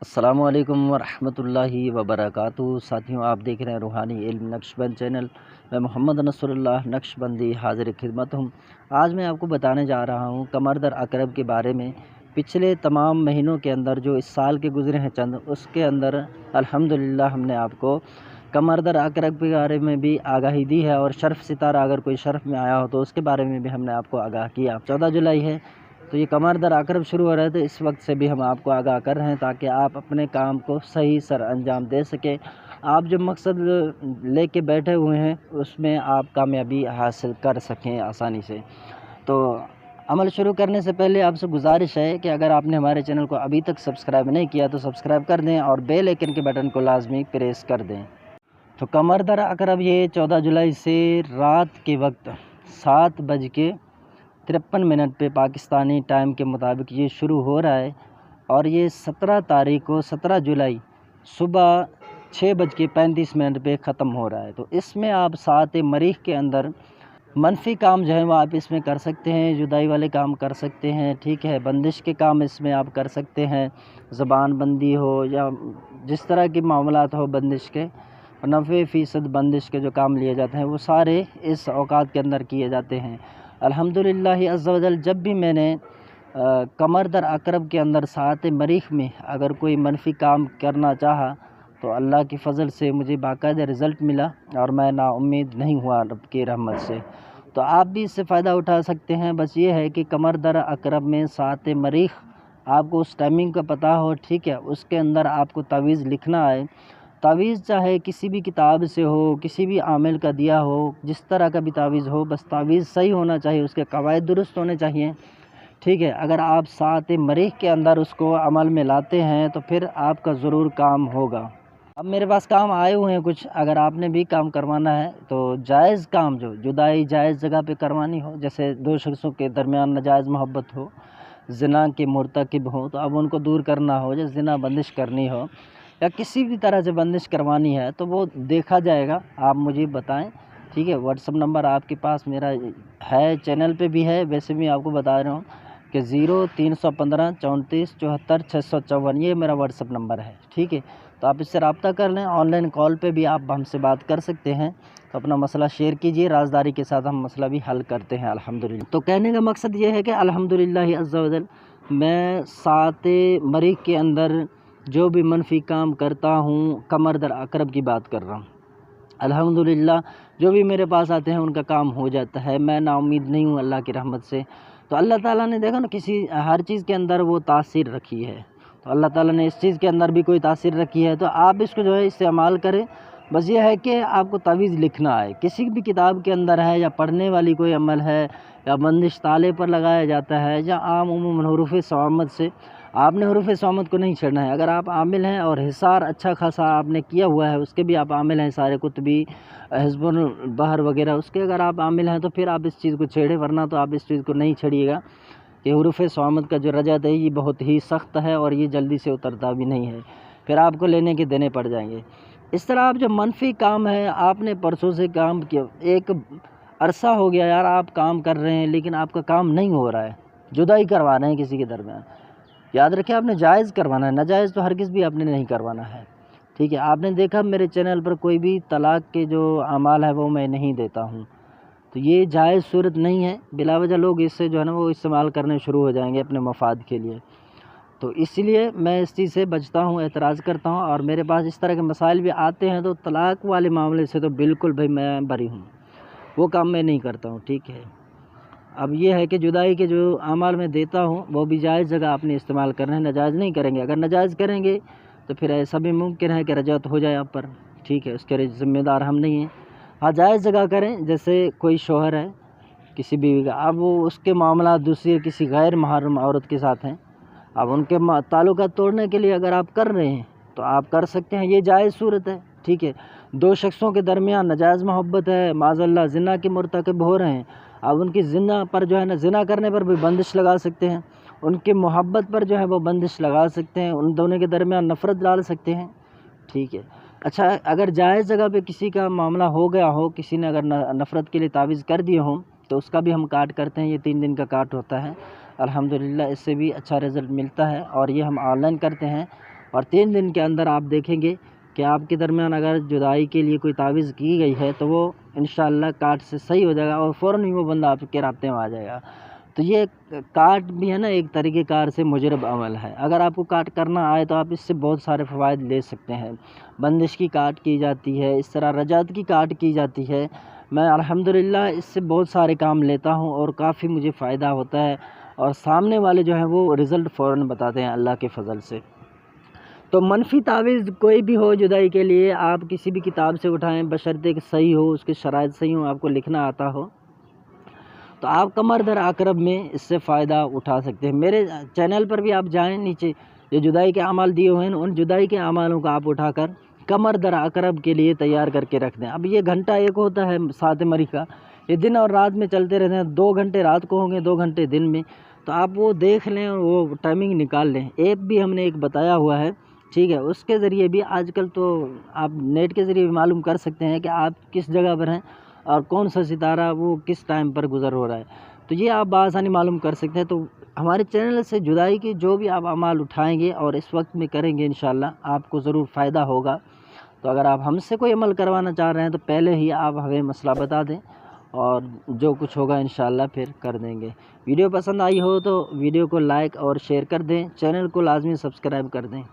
السلام علیکم ورحمۃ اللہ وبرکاتہ۔ ساتھیوں، آپ دیکھ رہے ہیں روحانی علم نقشبند چینل۔ میں محمد نصر اللہ نقشبندی حاضر خدمت ہوں۔ آج میں آپ کو بتانے جا رہا ہوں کمر در عقرب کے بارے میں۔ پچھلے تمام مہینوں کے اندر جو اس سال کے گزرے ہیں چند، اس کے اندر الحمدللہ ہم نے آپ کو کمر در عقرب کے بارے میں بھی آگاہی دی ہے، اور شرف ستارہ اگر کوئی شرف میں آیا ہو تو اس کے بارے میں بھی ہم نے آپ کو آگاہ کیا۔ 14 جولائی ہے تو یہ کمر در عقرب شروع ہو رہے تھے، اس وقت سے بھی ہم آپ کو آگاہ کر رہے ہیں تاکہ آپ اپنے کام کو صحیح سر انجام دے سکیں۔ آپ جو مقصد لے کے بیٹھے ہوئے ہیں اس میں آپ کامیابی حاصل کر سکیں آسانی سے۔ تو عمل شروع کرنے سے پہلے آپ سے گزارش ہے کہ اگر آپ نے ہمارے چینل کو ابھی تک سبسکرائب نہیں کیا تو سبسکرائب کر دیں اور بیل آئیکن کے بٹن کو لازمی پریس کر دیں۔ تو کمر در عقرب یہ 14 جولائی سے رات کے وقت 7:53 پہ پاکستانی ٹائم کے مطابق یہ شروع ہو رہا ہے، اور یہ 17 تاریخ کو 17 جولائی صبح 6:35 پہ ختم ہو رہا ہے۔ تو اس میں آپ ساعت مریخ کے اندر منفی کام جو ہے وہ آپ اس میں کر سکتے ہیں، جدائی والے کام کر سکتے ہیں، ٹھیک ہے، بندش کے کام اس میں آپ کر سکتے ہیں، زبان بندی ہو یا جس طرح کے معاملات ہو بندش کے، 90% بندش کے جو کام لیے جاتے ہیں وہ سارے اس اوقات کے اندر کیے جاتے ہیں۔ الحمدللہ عز و جل جب بھی میں نے کمر در عقرب کے اندر ساعت مریخ میں اگر کوئی منفی کام کرنا چاہا تو اللہ کی فضل سے مجھے باقاعدہ رزلٹ ملا، اور میں نا امید نہیں ہوا رب کی رحمت سے۔ تو آپ بھی اس سے فائدہ اٹھا سکتے ہیں۔ بس یہ ہے کہ کمر در عقرب میں ساعت مریخ آپ کو اس ٹائمنگ کا پتہ ہو، ٹھیک ہے، اس کے اندر آپ کو تعویذ لکھنا ہے۔ تعویذ چاہے کسی بھی کتاب سے ہو، کسی بھی عامل کا دیا ہو، جس طرح کا بھی تعویذ ہو، بس تعویذ صحیح ہونا چاہیے، اس کے قواعد درست ہونے چاہیے، ٹھیک ہے۔ اگر آپ ساعت مریخ کے اندر اس کو عمل میں لاتے ہیں تو پھر آپ کا ضرور کام ہوگا۔ اب میرے پاس کام آئے ہوئے ہیں کچھ، اگر آپ نے بھی کام کروانا ہے تو جائز کام، جو جدائی جائز جگہ پہ کروانی ہو، جیسے دو شخصوں کے درمیان ناجائز محبت ہو، زنا کے مرتکب ہوں تو اب ان کو دور کرنا ہو، یا زنا بندش کرنی ہو، یا کسی بھی طرح سے بندش کروانی ہے تو وہ دیکھا جائے گا، آپ مجھے بتائیں، ٹھیک ہے۔ واٹس اپ نمبر آپ کے پاس میرا ہے، چینل پہ بھی ہے، ویسے بھی آپ کو بتا رہا ہوں کہ 0315 34 74 654 یہ میرا واٹس اپ نمبر ہے، ٹھیک ہے۔ تو آپ اس سے رابطہ کر لیں، آن لائن کال پہ بھی آپ ہم سے بات کر سکتے ہیں، تو اپنا مسئلہ شیئر کیجئے، رازداری کے ساتھ ہم مسئلہ بھی حل کرتے ہیں الحمدللہ۔ تو کہنے کا مقصد یہ ہے کہ الحمدللہ عز و جل میں ساعت مریخ کے اندر جو بھی منفی کام کرتا ہوں، کمر در عقرب کی بات کر رہا ہوں، الحمدللہ جو بھی میرے پاس آتے ہیں ان کا کام ہو جاتا ہے، میں نا امید نہیں ہوں اللہ کی رحمت سے۔ تو اللہ تعالیٰ نے دیکھا نا، ہر چیز کے اندر وہ تاثیر رکھی ہے، تو اللہ تعالیٰ نے اس چیز کے اندر بھی کوئی تاثیر رکھی ہے، تو آپ اس کو جو ہے استعمال کریں۔ بس یہ ہے کہ آپ کو تعویذ لکھنا ہے، کسی بھی کتاب کے اندر ہے، یا پڑھنے والی کوئی عمل ہے، یا بندش تالے پر لگایا جاتا ہے، یا عام عموماً حروف صوامت سے، آپ نے حروف صوامت کو نہیں چھیڑنا ہے۔ اگر آپ عامل ہیں اور حصار اچھا خاصا آپ نے کیا ہوا ہے، اس کے بھی آپ عامل ہیں، سارے قطبی، حزب البحر وغیرہ، اس کے اگر آپ عامل ہیں تو پھر آپ اس چیز کو چھیڑیں، ورنہ تو آپ اس چیز کو نہیں چھیڑیے گا کہ حروف صوامت کا جو رجعت ہے یہ بہت ہی سخت ہے اور یہ جلدی سے اترتا بھی نہیں ہے، پھر آپ کو لینے کے دینے پڑ جائیں گے۔ اس طرح آپ جو منفی کام ہے، آپ نے پرسوں سے کام کیا، ایک عرصہ ہو گیا یار آپ کام کر رہے ہیں لیکن آپ کا کام نہیں ہو رہا ہے، جدائی کروا رہے ہیں کسی کے درمیان، یاد رکھیں آپ نے جائز کروانا ہے، ناجائز تو ہرگز بھی آپ نے نہیں کروانا ہے، ٹھیک ہے۔ آپ نے دیکھا میرے چینل پر کوئی بھی طلاق کے جو اعمال ہے وہ میں نہیں دیتا ہوں، تو یہ جائز صورت نہیں ہے، بلا وجہ لوگ اس سے جو ہے نا وہ استعمال کرنے شروع ہو جائیں گے اپنے مفاد کے لیے، تو اس لیے میں اس چیز سے بچتا ہوں، اعتراض کرتا ہوں، اور میرے پاس اس طرح کے مسائل بھی آتے ہیں تو طلاق والے معاملے سے تو بالکل بھائی میں بری ہوں، وہ کام میں نہیں کرتا ہوں، ٹھیک ہے۔ اب یہ ہے کہ جدائی کے جو اعمال میں دیتا ہوں وہ بھی جائز جگہ آپ نے استعمال کرنا ہے، ناجائز نہیں کریں گے، اگر ناجائز کریں گے تو پھر ایسا بھی ممکن ہے کہ رجعت ہو جائے آپ پر، ٹھیک ہے، اس کے ذمہ دار ہم نہیں ہیں۔ ہاں جائز جگہ کریں، جیسے کوئی شوہر ہے کسی بیوی کا، اب وہ اس کے معاملات دوسری کسی غیر محرم عورت کے ساتھ ہیں، اب ان کے تعلقات توڑنے کے لیے اگر آپ کر رہے ہیں تو آپ کر سکتے ہیں، یہ جائز صورت ہے، ٹھیک ہے۔ دو شخصوں کے درمیان ناجائز محبت ہے، معاذ اللہ زنا کے مرتکب ہو رہے ہیں، اب ان کی زنا پر جو ہے نا، زنا کرنے پر بھی بندش لگا سکتے ہیں، ان کی محبت پر جو ہے وہ بندش لگا سکتے ہیں، ان دونوں کے درمیان نفرت ڈال سکتے ہیں، ٹھیک ہے۔ اچھا، اگر جائز جگہ پہ کسی کا معاملہ ہو گیا ہو، کسی نے اگر نفرت کے لیے تعویذ کر دیے ہوں تو اس کا بھی ہم کاٹ کرتے ہیں، یہ 3 دن کا کاٹ ہوتا ہے، الحمدللہ اس سے بھی اچھا رزلٹ ملتا ہے، اور یہ ہم آن لائن کرتے ہیں، اور 3 دن کے اندر آپ دیکھیں گے کہ آپ کے درمیان اگر جدائی کے لیے کوئی تعویذ کی گئی ہے تو وہ انشاءاللہ کاٹ سے صحیح ہو جائے گا اور فوراً ہی وہ بندہ آپ کے رابطے میں آ جائے گا۔ تو یہ کاٹ بھی ہے نا ایک طریقہ کار سے مجرب عمل ہے۔ اگر آپ کو کاٹ کرنا آئے تو آپ اس سے بہت سارے فوائد لے سکتے ہیں۔ بندش کی کاٹ کی جاتی ہے، اس طرح رجعت کی کاٹ کی جاتی ہے۔ میں الحمدللہ اس سے بہت سارے کام لیتا ہوں اور کافی مجھے فائدہ ہوتا ہے، اور سامنے والے جو ہیں وہ رزلٹ فوراً بتاتے ہیں اللہ کے فضل سے۔ تو منفی تعویذ کوئی بھی ہو جدائی کے لیے آپ کسی بھی کتاب سے اٹھائیں، بشرطے کہ صحیح ہو، اس کے شرائط صحیح ہوں، آپ کو لکھنا آتا ہو، تو آپ قمر در عقرب میں اس سے فائدہ اٹھا سکتے ہیں۔ میرے چینل پر بھی آپ جائیں، نیچے جو جدائی کے اعمال دیے ہوئے ہیں ان جدائی کے اعمالوں کو آپ اٹھا کر قمر در عقرب کے لیے تیار کر کے رکھ دیں۔ اب یہ گھنٹہ ایک ہوتا ہے 7 مری کا، یہ دن اور رات میں چلتے رہتے ہیں، 2 گھنٹے رات کو ہوں گے، 2 گھنٹے دن میں، تو آپ وہ دیکھ لیں اور وہ ٹائمنگ نکال لیں۔ ایپ بھی ہم نے ایک بتایا ہوا ہے، ٹھیک ہے، اس کے ذریعے بھی آج کل تو آپ نیٹ کے ذریعے بھی معلوم کر سکتے ہیں کہ آپ کس جگہ پر ہیں اور کون سا ستارہ وہ کس ٹائم پر گزر ہو رہا ہے، تو یہ آپ بآسانی معلوم کر سکتے ہیں۔ تو ہمارے چینل سے جدائی کی جو بھی آپ اعمال اٹھائیں گے اور اس وقت میں کریں گے انشاءاللہ آپ کو ضرور فائدہ ہوگا۔ تو اگر آپ ہم سے کوئی عمل کروانا چاہ رہے ہیں تو پہلے ہی آپ ہمیں مسئلہ بتا دیں اور جو کچھ ہوگا انشاءاللہ پھر کر دیں گے۔ ویڈیو پسند آئی ہو تو ویڈیو کو لائک اور شیئر کر دیں، چینل کو لازمی سبسکرائب کر دیں۔